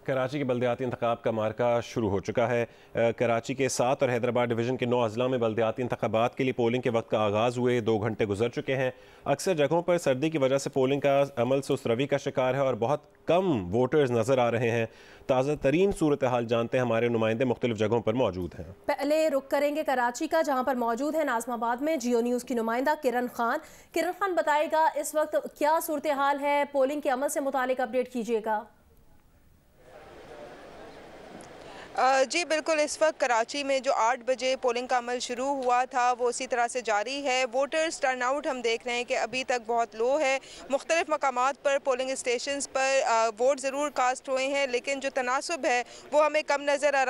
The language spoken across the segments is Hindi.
कराची के बल्दियाती इंतखाब का मार्का शुरू हो चुका है। कराची के 7 और हैदराबाद डिवीज़न के 9 अजला में बल्दियाती इंतखाबात के लिए पोलिंग के वक्त का आगाज़ हुए 2 घंटे गुजर चुके हैं। अक्सर जगहों पर सर्दी की वजह से पोलिंग का अमल सुस्त रवि का शिकार है और बहुत कम वोटर्स नज़र आ रहे हैं। ताज़ा तरीन सूरत हाल जानते हैं, हमारे नुमाइंदे मुख्तलिफ जगहों पर मौजूद हैं। पहले रुख करेंगे कराची का, जहाँ पर मौजूद है नाज़माबाद में जियो न्यूज़ की नुमाइंदा किरण खान। किरण खान बताएगा इस वक्त क्या सूरत हाल है, पोलिंग के अमल से मुतालिक अपडेट कीजिएगा। जी बिल्कुल, इस वक्त कराची में जो 8 बजे पोलिंग का अमल शुरू हुआ था वो उसी तरह से जारी है। वोटर्स टर्नआउट हम देख रहे हैं कि अभी तक बहुत लो है। मुख्तलिफ मकामात पर पोलिंग स्टेशंस पर वोट ज़रूर कास्ट हुए हैं, लेकिन जो तनासुब है वो हमें कम नज़र आ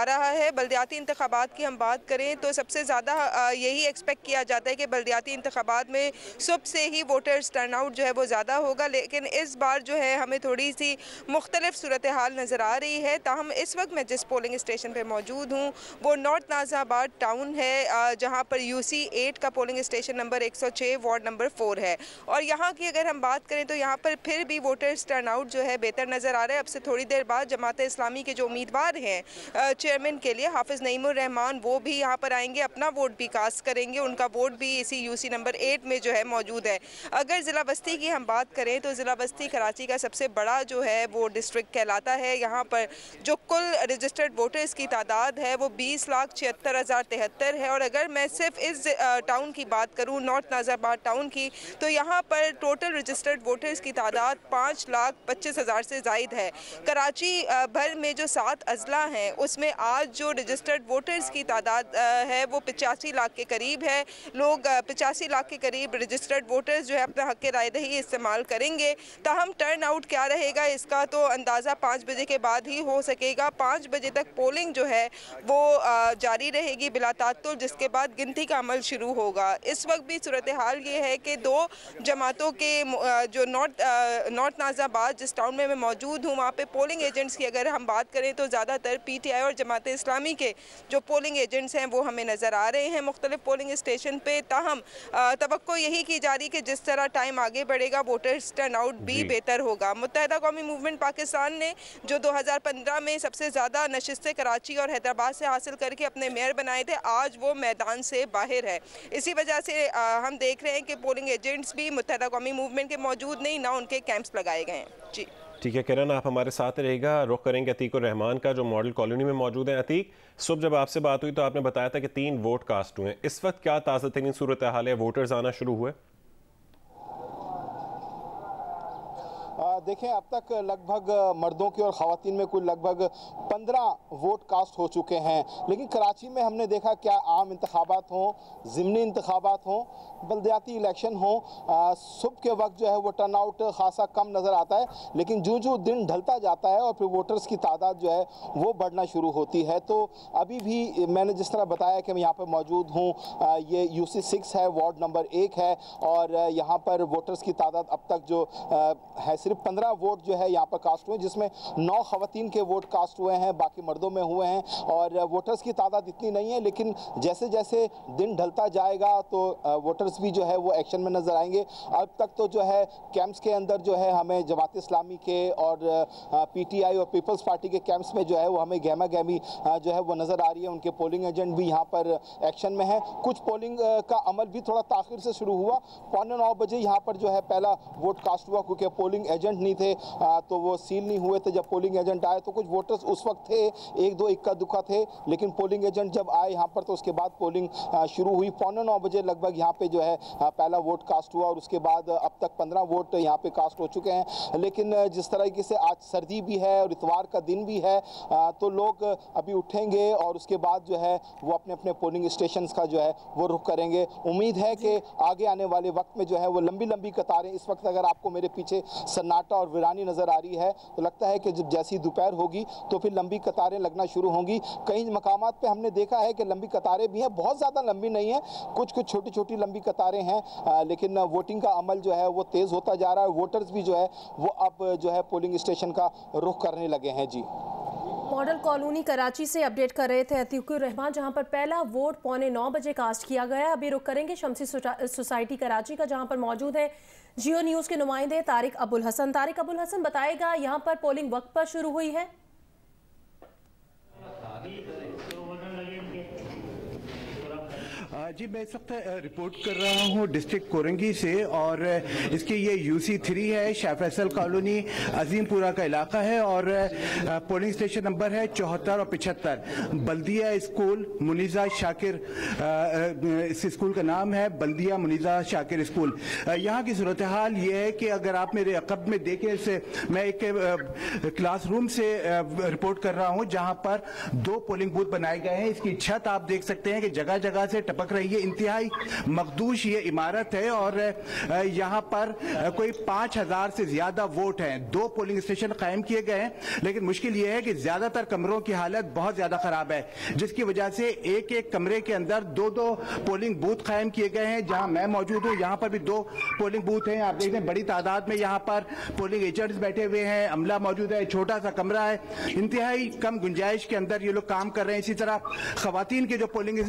रहा है। बल्दियाती इंतखाबात की हम बात करें तो सबसे ज़्यादा यही एक्सपेक्ट किया जाता है कि बल्दियाती इंतखाबात में सुबह से ही वोटर्स टर्नआउट जो है वो ज़्यादा होगा, लेकिन इस बार जो है हमें थोड़ी सी मुख्तलिफ सूरत हाल नज़र आ रही है। ताहम इस वक्त मैं जिस पोलिंग स्टेशन पे मौजूद हूँ वो नॉर्थ नाज़ाबाद टाउन है, जहाँ पर UC 8 का polling station number 106 ward number 4 है। और यहाँ की अगर हम बात करें तो यहाँ पर फिर भी वोटर्स टर्नआउट जो है बेहतर नज़र आ रहा है। अब से थोड़ी देर बाद जमात इस्लामी के जो उम्मीदवार हैं चेयरमैन के लिए हाफिज़ नईमुर रहमान, वो भी यहाँ पर आएंगे, अपना वोट भी कास्ट करेंगे। उनका वोट भी इसी UC नंबर 8 में जो है मौजूद है। अगर ज़िला बस्ती की हम बात करें तो ज़िला बस्ती कराची का सबसे बड़ा जो है वो डिस्ट्रिक्ट कहलाता है। यहाँ पर जो कुल रजिस्टर्ड वोटर्स की तादाद है वो 20,76,073 है। और अगर मैं सिर्फ इस टाउन की बात करूँ, नॉर्थ नाज़ाबाद टाउन की, तो यहाँ पर टोटल रजिस्टर्ड वोटर्स की तादाद 5,25,000 से ज़ायद है। कराची भर में जो 7 अजला हैं उसमें आज जो रजिस्टर्ड वोटर्स की तादाद है वो 85 लाख के करीब है। लोग 85 लाख के करीब रजिस्टर्ड वोटर्स जो है अपना हक़ रायदही इस्तेमाल करेंगे। ताहम टर्न आउट क्या रहेगा इसका तो अंदाज़ा 5 बजे के बाद ही हो सकेगा। 5 बजे तक पोलिंग जो है वो जारी रहेगी बिला तात्तुल, जिसके बाद गिनती का अमल शुरू होगा। इस वक्त भी सूरत हाल ये है कि 2 जमातों के जो नॉर्थ नाज़ाबाद जिस टाउन में मैं मौजूद हूँ वहाँ पे पोलिंग एजेंट्स की अगर हम बात करें तो ज़्यादातर PTI और जमात इस्लामी के जो पोलिंग एजेंट्स हैं वो हमें नज़र आ रहे हैं मुख्तलिफ पोलिंग स्टेशन पे। ताहम तवक्को यही की जा रही कि जिस तरह टाइम आगे बढ़ेगा वोटर्स टर्नआउट भी बेहतर होगा। मुत्तहिदा कौमी मूवमेंट पाकिस्तान ने जो 2015 में सबसे ज़्यादा नशिस्तें कराची और हैदराबाद से हासिल करके अपने मेयर बनाए थे, आज वो मैदान से बाहर है। इसी वजह से हम देख रहे हैं कि पोलिंग एजेंट्स भी मुत्तहिदा कौमी मूवमेंट के मौजूद नहीं, ना उनके कैंप्स लगाए गए हैं। जी ठीक है किरण, आप हमारे साथ रहेगा। रुख करेंगे अतीक उर रहमान का जो मॉडल कॉलोनी में मौजूद है। अतीक, सुबह जब आपसे बात हुई तो आपने बताया था कि 3 वोट कास्ट हुए। इस वक्त क्या ताज़ा तरीन सूरत हाल है, वोटर्स आना शुरू हुए? देखें, अब तक लगभग मर्दों की और ख़वातीन में कुल लगभग 15 वोट कास्ट हो चुके हैं। लेकिन कराची में हमने देखा क्या आम इंतखाबात हों, ज़िमनी इंतखाबात हों, बल्दियाती इलेक्शन हों, सुबह के वक्त जो है वो टर्नआउट खासा कम नज़र आता है। लेकिन जो दिन ढलता जाता है और फिर वोटर्स की तादाद जो है वो बढ़ना शुरू होती है। तो अभी भी मैंने जिस तरह बताया कि मैं यहाँ पर मौजूद हूँ, ये UC 6 है, वार्ड नंबर 1 है और यहाँ पर वोटर्स की तादाद अब तक जो है सिर्फ 15 वोट जो है यहाँ पर कास्ट हुए, जिसमें 9 ख़वातीन के वोट कास्ट हुए हैं, बाकी मर्दों में हुए हैं। और वोटर्स की तादाद इतनी नहीं है, लेकिन जैसे जैसे दिन ढलता जाएगा तो वोटर्स भी जो है वो एक्शन में नज़र आएंगे। अब तक तो जो है कैंप्स के अंदर जो है हमें जमात इस्लामी के और PTI और पीपल्स पार्टी के कैंप्स में जो है वो हमें गहमा गहमी जो है वो नज़र आ रही है। उनके पोलिंग एजेंट भी यहाँ पर एक्शन में है। कुछ पोलिंग का अमल भी थोड़ा ताख़िर से शुरू हुआ। 8:45 बजे यहाँ पर जो है पहला वोट कास्ट हुआ, क्योंकि पोलिंग एजेंट नहीं थे तो वो सील नहीं हुए थे। जब पोलिंग एजेंट आए तो कुछ वोटर्स उस वक्त थे, 1-2 इक्का दुक्का थे, लेकिन पोलिंग एजेंट जब आए यहाँ पर तो उसके बाद पोलिंग शुरू हुई। 8:45 बजे लगभग यहाँ पे जो है पहला वोट कास्ट हुआ और उसके बाद अब तक 15 वोट यहाँ पे कास्ट हो चुके हैं। लेकिन जिस तरीके से आज सर्दी भी है और इतवार का दिन भी है तो लोग अभी उठेंगे और उसके बाद जो है वो अपने अपने पोलिंग स्टेशन का जो है वो रुख करेंगे। उम्मीद है कि आगे आने वाले वक्त में जो है वो लंबी लंबी कतारें, इस वक्त अगर आपको मेरे पीछे सन्नाटा और वीरानी नज़र आ रही है तो लगता है कि जब जैसी दोपहर होगी तो फिर लंबी कतारें लगना शुरू होंगी। कई मकामात पे हमने देखा है कि लंबी कतारें भी हैं, बहुत ज़्यादा लंबी नहीं है, कुछ छोटी छोटी लंबी कतारें हैं, लेकिन वोटिंग का अमल जो है वो तेज़ होता जा रहा है। वोटर्स भी जो है वो अब जो है पोलिंग स्टेशन का रुख करने लगे हैं। जी, मॉडल कॉलोनी कराची से अपडेट कर रहे थे अतीक उर रहमान, जहां पर पहला वोट 8:45 बजे कास्ट किया गया। अभी रुक करेंगे शमसी सोसाइटी कराची का, जहां पर मौजूद है जियो न्यूज़ के नुमाइंदे तारिक अबुल हसन। तारिक अबुल हसन बताएगा यहाँ पर पोलिंग वक्त पर शुरू हुई है? जी मैं इस वक्त रिपोर्ट कर रहा हूँ डिस्ट्रिक्ट कोरंगी से और इसकी ये UC3 है, शाह फैसल कॉलोनी अजीमपुरा का इलाका है और पोलिंग स्टेशन नंबर है 74 और 75। बल्दिया स्कूल मुनीजा शाकिर, इस स्कूल का नाम है बल्दिया मुनीजा शाकिर स्कूल। यहाँ की सूरत हाल ये है कि अगर आप मेरे अकब में देखें, इसे मैं एक क्लासरूम से रिपोर्ट कर रहा हूँ जहाँ पर 2 पोलिंग बूथ बनाए गए हैं। इसकी छत आप देख सकते हैं कि जगह जगह से टपक रही है। इंतहाई मखदूश ये इमारत है और यहाँ पर कोई 5000 से ज्यादा वोट हैं। 2 पोलिंग स्टेशन कायम किए गए हैं, लेकिन मुश्किल ये है कि ज्यादातर कमरों की हालत बहुत ज्यादा खराब है, जिसकी वजह से एक एक कमरे के अंदर 2-2 पोलिंग बूथ कायम किए गए हैं। जहां मैं मौजूद हूं यहाँ पर भी 2 पोलिंग बूथ हैं। आप देख रहे हैं बड़ी तादाद में यहाँ पर पोलिंग एजेंट्स बैठे हुए हैं, अमला मौजूद है, छोटा सा कमरा है, इंतहाई कम गुंजाइश के अंदर ये लोग काम कर रहे हैं। इसी तरह खवातीन के जो पोलिंग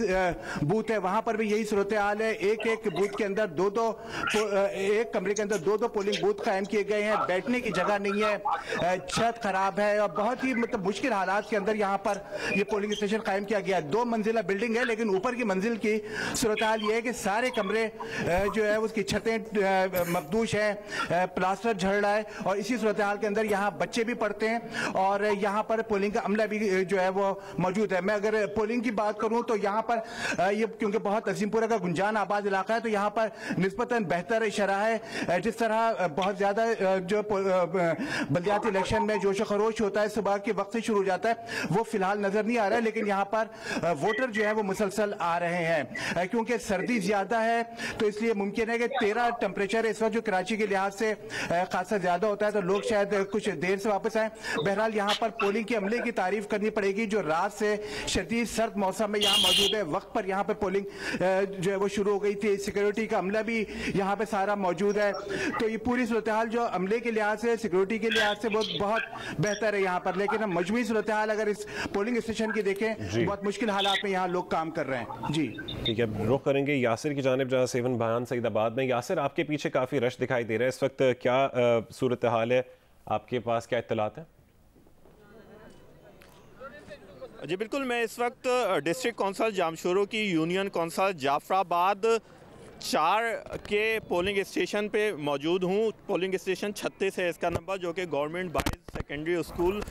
बूथ है वहां पर भी यही सूरत हाल है। एक एक बूथ के अंदर 2-2, एक कमरे के अंदर 2-2 पोलिंग बूथ कायम किए गए हैं। बैठने की जगह नहीं है, छत खराब है और बहुत ही मतलब मुश्किल हालात के अंदर यहाँ पर ये पोलिंग स्टेशन कायम किया गया है। 2 मंजिला बिल्डिंग है, लेकिन ऊपर की मंजिल की सूरत हाल ये है कि सारे कमरे जो है उसकी छतें मखदूश है, प्लास्टर झड़ रहा है और इसी सूरत हाल के अंदर यहाँ बच्चे भी पढ़ते हैं और यहाँ पर पोलिंग का अमला भी जो है वो मौजूद है। मैं अगर पोलिंग की बात करूँ तो यहाँ पर ये क्योंकि बहुत अजीमपुरा का गुंजान आबाद इलाका है तो यहाँ पर निस्बतन बेहतर शरह है। जिस तरह बहुत ज्यादा जो बल्दियाती इलेक्शन में जोश खरोश होता है सुबह के वक्त से शुरू हो जाता है, वो फिलहाल नजर नहीं आ रहा है, लेकिन यहाँ पर वोटर जो है वो मुसलसल आ रहे हैं। क्योंकि सर्दी ज्यादा है तो इसलिए मुमकिन है कि 13 टेम्परेचर इस वक्त जो कराची के लिहाज से खासा ज्यादा होता है तो लोग शायद कुछ देर से वापस आए। बहरहाल यहाँ पर पोलिंग के अमले की तारीफ करनी पड़ेगी जो रात से शदीद सर्द मौसम में यहाँ मौजूद है। वक्त पर यहाँ पे पोलिंग जो है वो शुरू हो गई थी, सिक्योरिटी का अमला भी यहाँ पे सारा मौजूद है। तो ये पूरी सूरत हाल जो अमले के लिहाज से, सिक्योरिटी के लिहाज से बहुत बेहतर है यहाँ पर। लेकिन हम मजमूई सूरत हाल अगर इस पोलिंग स्टेशन की देखें, बहुत मुश्किल हालात में यहाँ लोग काम कर रहे हैं। जी ठीक है, रुख करेंगे यासिर की जानिब, जहाँ 7 बयान सईदाबाद में। यासिर, आपके पीछे काफ़ी रश दिखाई दे रहा है इस वक्त, क्या सूरत हाल है, आपके पास क्या इत्तलात है? जी बिल्कुल, मैं इस वक्त डिस्ट्रिक्ट कौंसल जामशोरों की यूनियन कौंसल जाफराबाद 4 के पोलिंग स्टेशन पे मौजूद हूँ। पोलिंग स्टेशन 36 है इसका नंबर, जो कि गवर्नमेंट बॉयज़ सेकेंडरी स्कूल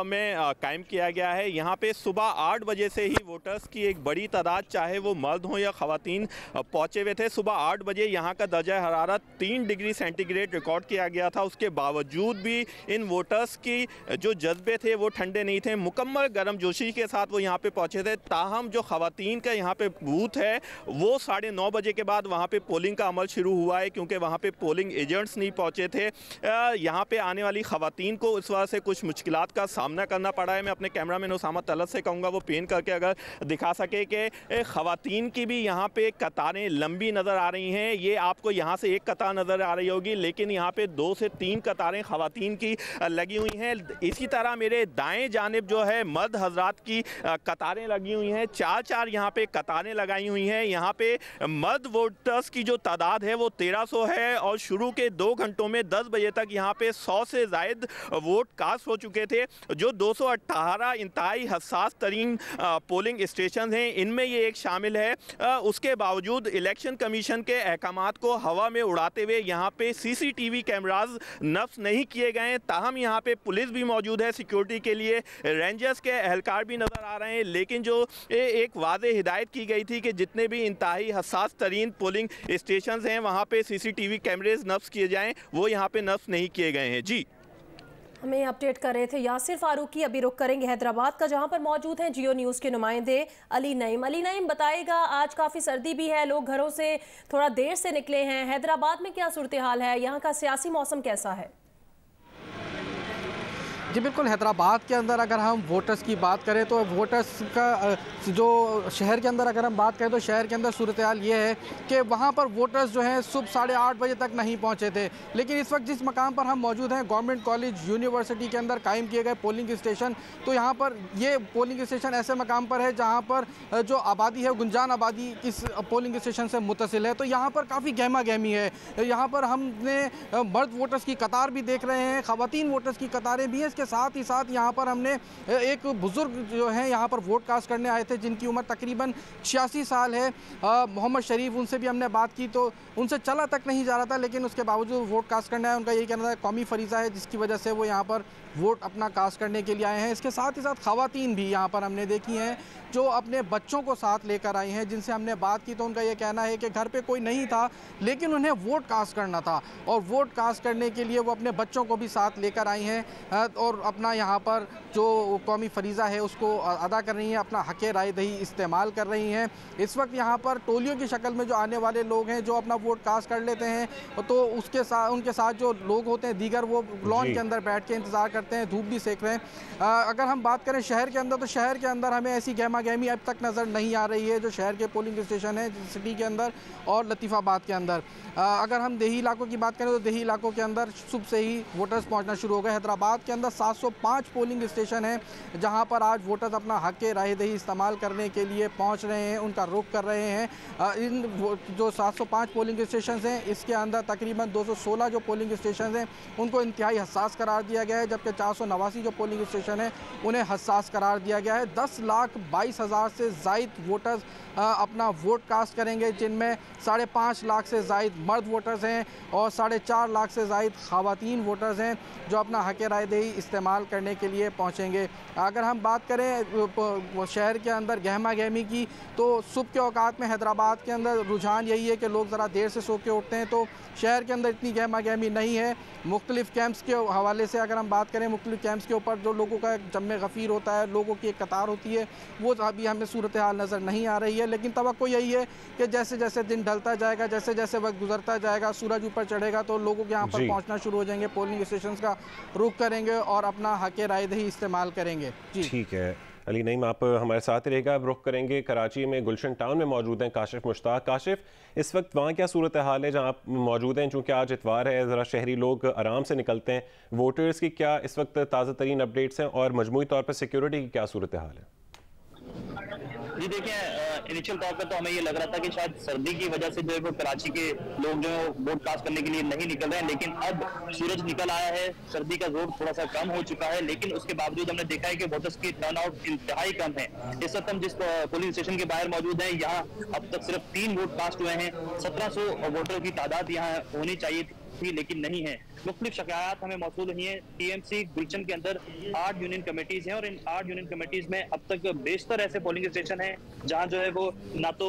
में कायम किया गया है। यहाँ पे सुबह 8 बजे से ही वोटर्स की एक बड़ी तादाद, चाहे वो मर्द हों या ख़वातीन, पहुँचे हुए थे। सुबह 8 बजे यहाँ का दर्जा हरारत 3 डिग्री सेंटीग्रेड रिकॉर्ड किया गया था। उसके बावजूद भी इन वोटर्स की जो जज्बे थे वो ठंडे नहीं थे, मुकम्मल गर्मजोशी के साथ वो यहाँ पे पहुँचे थे। ताहम जो ख़वातीन का यहाँ पे बूथ है वो 9:30 बजे के बाद वहाँ पे पोलिंग का अमल शुरू हुआ है, क्योंकि वहाँ पे पोलिंग एजेंट्स नहीं पहुँचे थे। यहाँ पे आने वाली ख़वातीन को इस वजह से कुछ मुश्किलात का सामना करना पड़ा है। मैं अपने कैमरामैन उसामा तलत से कहूँगा वो पेन करके अगर दिखा सके कि ख़वातीन की भी यहाँ पे कतारें लंबी नज़र आ रही हैं। ये आपको यहाँ से एक कतार नज़र आ रही होगी, लेकिन यहाँ पे 2 से 3 कतारें ख़वातीन की लगी हुई हैं। इसी तरह मेरे दाएँ जानिब जो है मर्द हजरात की कतारें लगी हुई हैं, 4-4 यहाँ पे कतारें लगाई हुई हैं। यहाँ पे मर्द वोटर्स की जो तादाद है वो 1300 है और शुरू के 2 घंटों में 10 बजे तक यहाँ पे 100 से ज़ायद वोट कास्ट हो चुके थे। जो 218 इंतहाई हसास तरीन पोलिंग स्टेशन हैं, इनमें ये एक शामिल है। उसके बावजूद इलेक्शन कमीशन के अहकामात को हवा में उड़ाते हुए यहाँ पे CCTV कैमराज नफ्स नहीं किए गए। ताहम यहाँ पे पुलिस भी मौजूद है, सिक्योरिटी के लिए रेंजर्स के एहलकार भी नज़र आ रहे हैं। लेकिन जो एक वाज़ेह हिदायत की गई थी कि जितने भी इंतहाई हसास तरीन पोलिंग स्टेशन हैं वहाँ पे CCTV कैमरेज नफ्स किए जाएँ, वो यहाँ पे नफ्स नहीं किए गए हैं। जी, हमें अपडेट कर रहे थे यासिर फारूकी। अभी रुक करेंगे हैदराबाद का, जहां पर मौजूद हैं जियो न्यूज़ के नुमाइंदे अली नईम। अली नईम बताएगा, आज काफ़ी सर्दी भी है, लोग घरों से थोड़ा देर से निकले हैं। हैदराबाद में क्या सूरत हाल है, यहाँ का सियासी मौसम कैसा है? जी बिल्कुल, हैदराबाद के अंदर अगर हम वोटर्स की बात करें तो वोटर्स का जो शहर के अंदर अगर हम बात करें तो शहर के अंदर सूरत हाल ये है कि वहाँ पर वोटर्स जो हैं सुबह 8:30 बजे तक नहीं पहुँचे थे। लेकिन इस वक्त जिस मकाम पर हम मौजूद हैं, गवर्नमेंट कॉलेज यूनिवर्सिटी के अंदर कायम किए गए पोलिंग स्टेशन, तो यहाँ पर ये पोलिंग स्टेशन ऐसे मकाम पर है जहाँ पर जो आबादी है, गुंजान आबादी इस पोलिंग स्टेशन से मुतसिल है। तो यहाँ पर काफ़ी गहमा गहमी है। यहाँ पर हमने मर्द वोटर्स की कतार भी देख रहे हैं, ख़वातीन वोटर्स की कतारें भी हैं। इसके इसके साथ ही साथ यहाँ पर हमने एक बुजुर्ग जो हैं यहाँ पर वोट कास्ट करने आए थे, जिनकी उम्र तकरीबन 86 साल है, मोहम्मद शरीफ, उनसे भी हमने बात की तो उनसे चला तक नहीं जा रहा था, लेकिन उसके बावजूद वोट कास्ट करना है। उनका यही कहना था कौमी फरीज़ा है, जिसकी वजह से वो यहाँ पर वोट अपना कास्ट करने के लिए आए हैं। इसके साथ ही साथ ख़वातीन भी यहाँ पर हमने देखी हैं जो अपने बच्चों को साथ लेकर आई हैं, जिनसे हमने बात की तो उनका ये कहना है कि घर पे कोई नहीं था लेकिन उन्हें वोट कास्ट करना था और वोट कास्ट करने के लिए वो अपने बच्चों को भी साथ लेकर आई हैं और अपना यहाँ पर जो कौमी फरीज़ा है उसको अदा कर रही हैं, अपना हक़ राय दही इस्तेमाल कर रही हैं। इस वक्त यहाँ पर टोलियों की शक्ल में जो आने वाले लोग हैं जो अपना वोट कास्ट कर लेते हैं तो उसके साथ उनके साथ जो लोग होते हैं दीगर, वो लॉन के अंदर बैठ के इंतज़ार करते हैं, धूप भी सेक रहे हैं। अगर हम बात करें शहर के अंदर, तो शहर के अंदर हमें ऐसी गहमा गहमी अब तक नज़र नहीं आ रही है जो शहर के पोलिंग स्टेशन है सिटी के अंदर और लतीफ़ाबाद के अंदर। अगर हम देही इलाकों की बात करें तो देही इलाकों के अंदर सुबह से ही वोटर्स पहुंचना शुरू हो गए। हैदराबाद के अंदर 705 पोलिंग स्टेशन हैं जहां पर आज वोटर्स अपना हक़ राय दही इस्तेमाल करने के लिए पहुंच रहे हैं, उनका रुख कर रहे हैं। इन जो 705 पोलिंग स्टेशन हैं इसके अंदर तकरीबन 216 जो पोलिंग स्टेशन हैं उनको इंतहाई हसास करार दिया गया है, जबकि 489 जो पोलिंग स्टेशन हैं उन्हें हसास करार दिया गया है। 10,22,000 से ज़ायद वोटर्स अपना वोट कास्ट करेंगे, जिनमें 5.5 लाख से ज़ायद मर्द वोटर्स हैं और 4.5 लाख से ज़ायद ख़वातीन वोटर्स हैं जो अपना हक़ राय दही इस्तेमाल करने के लिए पहुंचेंगे। अगर हम बात करें शहर के अंदर गहमा गहमी की, तो सुबह के औकात में हैदराबाद के अंदर रुझान यही है कि लोग ज़रा देर से सो के उठते हैं, तो शहर के अंदर इतनी गहमा गहमी नहीं है। मुख्तलिफ़ कैंप्स के हवाले से अगर हम बात करें, मुख्तलिफ़ कैंप्स के ऊपर जो लोगों का जम्मे गफ़ीर होता है, लोगों की एक कतार होती है, वो अभी हमें सूरत हाल नज़र नहीं आ रही है। लेकिन तवक्को यही है कि जैसे जैसे दिन ढलता जाएगा, जैसे जैसे वक्त गुजरता जाएगा, सूरज ऊपर चढ़ेगा तो लोगों के यहाँ पर पहुँचना शुरू हो जाएंगे, पोलिंग स्टेशन का रुख करेंगे और अपना हक़ राय दही इस्तेमाल करेंगे। जी ठीक है अली नईम, आप हमारे साथ रहेगा। अब रुख करेंगे कराची में गुलशन टाउन में मौजूद हैं काशिफ मुश्ताक। काशिफ, इस वक्त वहाँ क्या सूरत हाल है जहाँ आप मौजूद हैं? चूँकि आज इतवार है, ज़रा शहरी लोग आराम से निकलते हैं, वोटर्स की क्या इस वक्त ताज़ा तरीन अपडेट्स हैं और मजमूई तौर पर सिक्योरिटी की क्या सूरत हाल है? जी देखिए, इनिशियल तौर पे तो हमें ये लग रहा था कि शायद सर्दी की वजह से जो है वो कराची के लोग जो है वोट कास्ट करने के लिए नहीं निकल रहे हैं, लेकिन अब सूरज निकल आया है, सर्दी का जोर थोड़ा सा कम हो चुका है, लेकिन उसके बावजूद हमने देखा है कि वोटर्स की टर्नआउट इंतहाई कम है। इस वक्त हम जिस पोलिंग स्टेशन के बाहर मौजूद हैं, यहाँ अब तक सिर्फ 3 वोट कास्ट हुए हैं। 1700 वोटर की तादाद यहाँ होनी चाहिए थी लेकिन नहीं है। मुख्तलिफ शिकायत हमें मौसूल हुई हैं। टीएमसी गुलशन के अंदर 8 यूनियन कमेटीज हैं और इन 8 यूनियन कमेटीज में अब तक बेशतर ऐसे पोलिंग स्टेशन हैं जहां जो है वो ना तो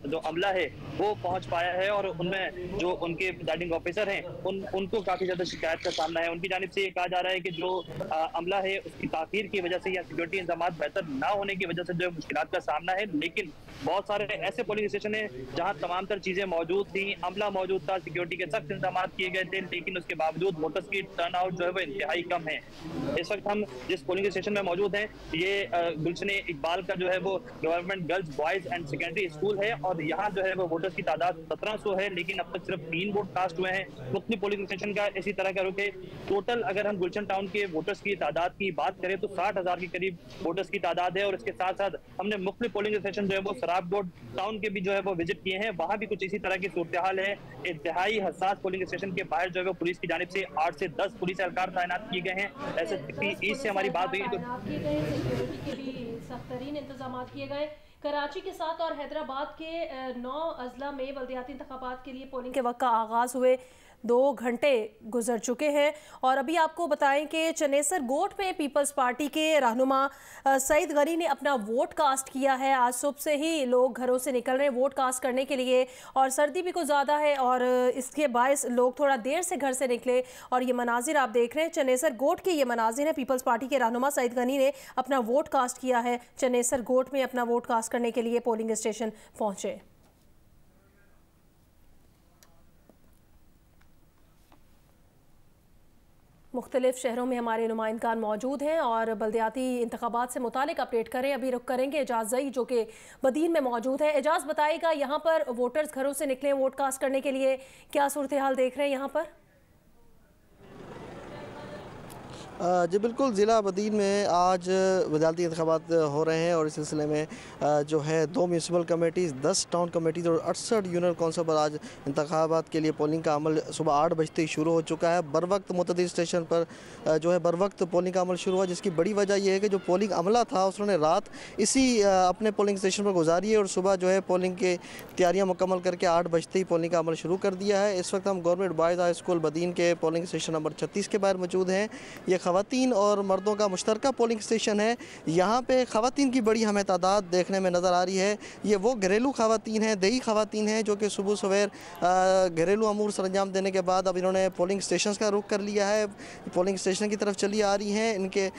जो अमला है वो पहुंच पाया है और उनमें जो उनके प्रिजाइडिंग ऑफिसर हैं उनको काफी ज्यादा शिकायत का सामना है। उनकी जानिब से ये कहा जा रहा है कि जो अमला है उसकी ताखीर की वजह से या सिक्योरिटी इंतजाम बेहतर ना होने की वजह से जो मुश्किलात का सामना है। लेकिन बहुत सारे ऐसे पोलिंग स्टेशन है जहाँ तमाम तर चीजें मौजूद थी, अमला मौजूद था, सिक्योरिटी के सख्त इंतजाम किए गए थे, लेकिन उसके बावजूद वोटर्स की टर्नआउट जो है वो इंतहाई कम है। इस वक्त हम जिस पोलिंग स्टेशन में मौजूद हैं ये गुलशन इकबाल का जो है वो government girls boys and secondary school है और यहाँ जो है वो वोटर्स की तादाद 1700 है, लेकिन अब तक सिर्फ 3 वोट कास्ट हुए हैं। मुख्तलिफ पोलिंग स्टेशन का इसी तरह का रुख है। टोटल अगर हम गुलशन टाउन के वोटर्स की तादाद की बात करें तो 60,000 के करीब वोटर्स की तादाद है और इसके साथ साथ हमने मुख्तलिफ पोलिंग स्टेशन जो है वो सराबकोट टाउन के भी जो है वो विजिट किए हैं, वहाँ भी कुछ इसी तरह की सूरत हाल है। इंतहाई हसास पोलिंग स्टेशन के बाहर जो है वो पुलिस की जानिब से 8 से 10 पुलिस एहलकार तैनात किए गए हैं। ऐसे ईद से हमारी बात हुई तो सख्त तरीन इंतजाम किए गए। कराची के साथ और हैदराबाद के 9 अजला में बल्दियाती इंतखाबात के लिए पोलिंग के वक्त का आगाज़ हुए 2 घंटे गुजर चुके हैं और अभी आपको बताएं कि चनेसर गोट में पीपल्स पार्टी के रहनुमा सईद गनी ने अपना वोट कास्ट किया है। आज सुबह से ही लोग घरों से निकल रहे हैं वोट कास्ट करने के लिए और सर्दी भी कुछ ज़्यादा है और इसके बायस लोग थोड़ा देर से घर से निकले और ये मनाजिर आप देख रहे हैं चनेसर गोट के ये मनाजिर हैं। पीपल्स पार्टी के रहनुमा सईद गनी ने अपना वोट कास्ट किया है, चनेसर गोट में अपना वोट कास्ट करने के लिए पोलिंग स्टेशन पहुँचे। मुख्तलिफ शहरों में हमारे नुमाइंदगान मौजूद हैं और बल्दियाती इंतखाबात से मुतालिक अपडेट करें। अभी रुक करेंगे एजाज जई जो कि बदीन में मौजूद है। एजाज बताएगा यहाँ पर वोटर्स घरों से निकले वोट कास्ट करने के लिए, क्या सूरत हाल देख रहे हैं यहाँ पर? जी बिल्कुल, ज़िला बदीन में आज वज़ारती इंतख़ाबात हो रहे हैं और इस सिलसिले में जो है 2 म्यूनसिपल कमेटीज़, 10 टाउन कमेटीज़ और 68 यूनियन कौंसिल पर आज इंतख़ाबात के लिए पोलिंग का अमल सुबह 8 बजते ही शुरू हो चुका है। बर वक्त मुतअद्दिद स्टेशन पर जो है बर वक्त पोलिंग का अमल शुरू हुआ, जिसकी बड़ी वजह यह है कि जो पोलिंग अमला था उसने रात इसी अपने पोलिंग स्टेशन पर गुजारी है और सुबह जो है पोलिंग की तैयारियाँ मुकम्मल करके 8 बजते ही पोलिंग का अमल शुरू कर दिया है। इस वक्त हम government boys high school Badin के पोलिंग स्टेशन नंबर 36 के बाहर मौजूद हैं। ये ख़वातीन और मर्दों का मुश्तरका पोलिंग स्टेशन है। यहाँ पे ख़वातीन की बड़ी हमें तादाद देखने में नज़र आ रही है। ये वो घरेलू ख़वातीन हैं, देही ख़वातीन हैं जो कि सुबह सवेर घरेलू अमूर सरंजाम देने के बाद अब इन्होंने पोलिंग स्टेशन का रुख कर लिया है, पोलिंग स्टेशन की तरफ चली आ रही हैं। इनके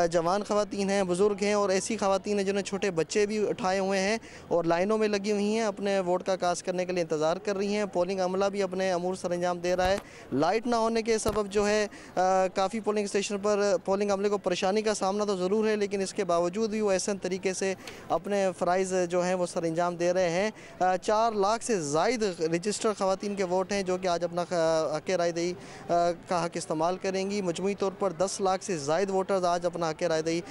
जवान ख़वातीन हैं, बुज़ुर्ग हैं और ऐसी ख़वातीन हैं जिन्होंने छोटे बच्चे भी उठाए हुए हैं और लाइनों में लगी हुई हैं, अपने वोट का कास्ट करने के लिए इंतज़ार कर रही हैं। पोलिंग अमला भी अपने अमूर सरंजाम दे रहा है। लाइट ना होने के सबब जो है काफ़ी पोलिंग स्टेशन पर पोलिंग अमले को परेशानी का सामना तो ज़रूर है, लेकिन इसके बावजूद भी वो ऐसे तरीके से अपने फ़राइज़ जो हैं वो सरंजाम दे रहे हैं। 4 लाख से ज़ायद रजिस्टर्ड ख़वातीन के वोट हैं जो कि आज अपना हक़ राय दही का हक़ इस्तेमाल करेंगी। मजमूई तौर पर 10 लाख से ज़ायद वोटर्स आज अपना हक़ राय दही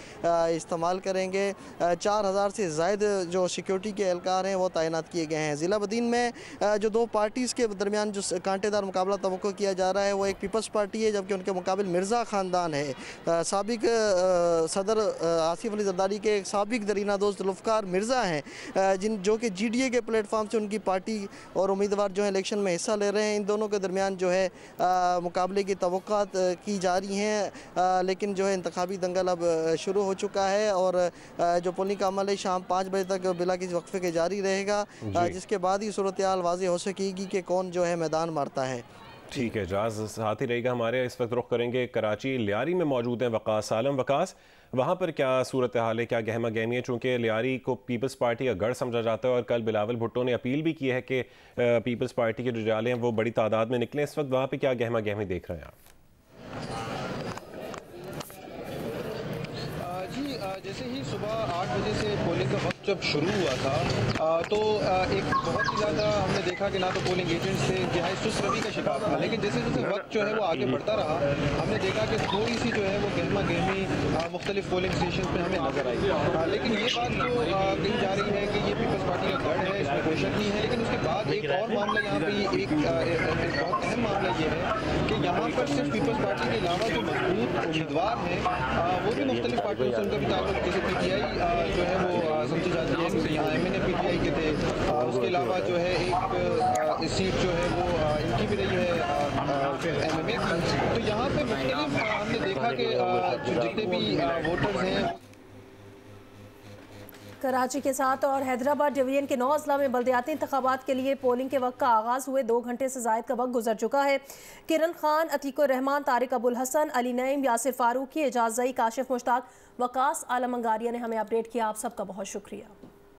इस्तेमाल करेंगे। 4000 से ज़ायद जो सिक्योरिटी के एहलकार हैं वो तैनात किए गए हैं। ज़िला बदीन में जो 2 पार्टीज़ के दरमियान जो कांटेदार मुकाबला तवक्को किया जा रहा है वो एक पीपल्स पार्टी है, जबकि उनके मुकाबिल मिर्ज़ा ख़ानदान है। साबिक सदर आसिफ अली जरदारी के एक साबिक दरीना दोस्त जुल्फ़कार मिर्ज़ा हैं जो कि GDA के प्लेटफॉर्म से उनकी पार्टी और उम्मीदवार जो है इलेक्शन में हिस्सा ले रहे हैं। इन दोनों के दरमियान जो है मुकाबले की तवक्कुआत की जा रही हैं, लेकिन जो है इंतखाबी दंगल अब शुरू हो चुका है और जो पोलिंग का अमल है शाम 5 बजे तक बिला किसी वक्फे के जारी रहेगा, जिसके बाद ही सूरत हाल वाज़ेह हो सकेगी कि कौन जो है मैदान मारता है। ठीक है, जाज साथ ही रहेगा हमारे। इस वक्त रुख करेंगे कराची लियारी में मौजूद हैं वकास आलम। वकास, वहाँ पर क्या सूरत हाल है, क्या गहमा गहमी है? चूँकि लियारी को पीपल्स पार्टी का गढ़ समझा जाता है और कल बिलावल भुट्टो ने अपील भी की है कि पीपल्स पार्टी के जो जाले हैं वो बड़ी तादाद में निकलें। इस वक्त वहाँ पर क्या गहमा गहमी देख रहे हैं आप? जी, जैसे ही सुबह 8 बजे से पोलिंग का वक्त जब शुरू हुआ था तो एक बहुत ही ज़्यादा हमने देखा कि ना तो पोलिंग एजेंट्स से इंतहाई सुस्त रवि का शिकार था, लेकिन जैसे जैसे वक्त जो है वो आगे बढ़ता रहा हमने देखा कि थोड़ी सी जो है वो गहमा गहमी मुख्तलिफ पोलिंग स्टेशन पर हमें नजर आई। लेकिन ये बात तो कही जा रही है कि ये पीपल्स पार्टी का गढ़ है, इसमें कोई शक नहीं है। लेकिन उसके बाद एक और मामला यहाँ पर एक बहुत अहम मामला ये है कि यहाँ पर सिर्फ पीपल्स पार्टी के अलावा जो मजबूत उम्मीदवार हैं वो भी मुख्तलिफ पार्टियों से उनका भी ताल्लुक, जैसे PTI जो है वो समझी जाती है, जैसे यहाँ MNA PTI के थे। उसके अलावा जो है एक सीट जो है वो इनकी भी रही है MMA की। तो यहाँ पे मुख्तलिफ हमने देखा कि जो जितने भी वोटर्स हैं कराची के साथ और हैदराबाद डिवीजन के 9 अजला में बल्दियाती इंतखाबात के लिए पोलिंग के वक्त का आगाज़ हुए 2 घंटे से ज़ायद का वक्त गुजर चुका है। किरण खान, अतीकुर रहमान, तारिक अबुल हसन, अली नईम, यासिर फारूकी, एजाज जई, काशिफ मुश्ताक, वकास आलम अंगारिया ने हमें अपडेट किया। आप सबका बहुत शुक्रिया।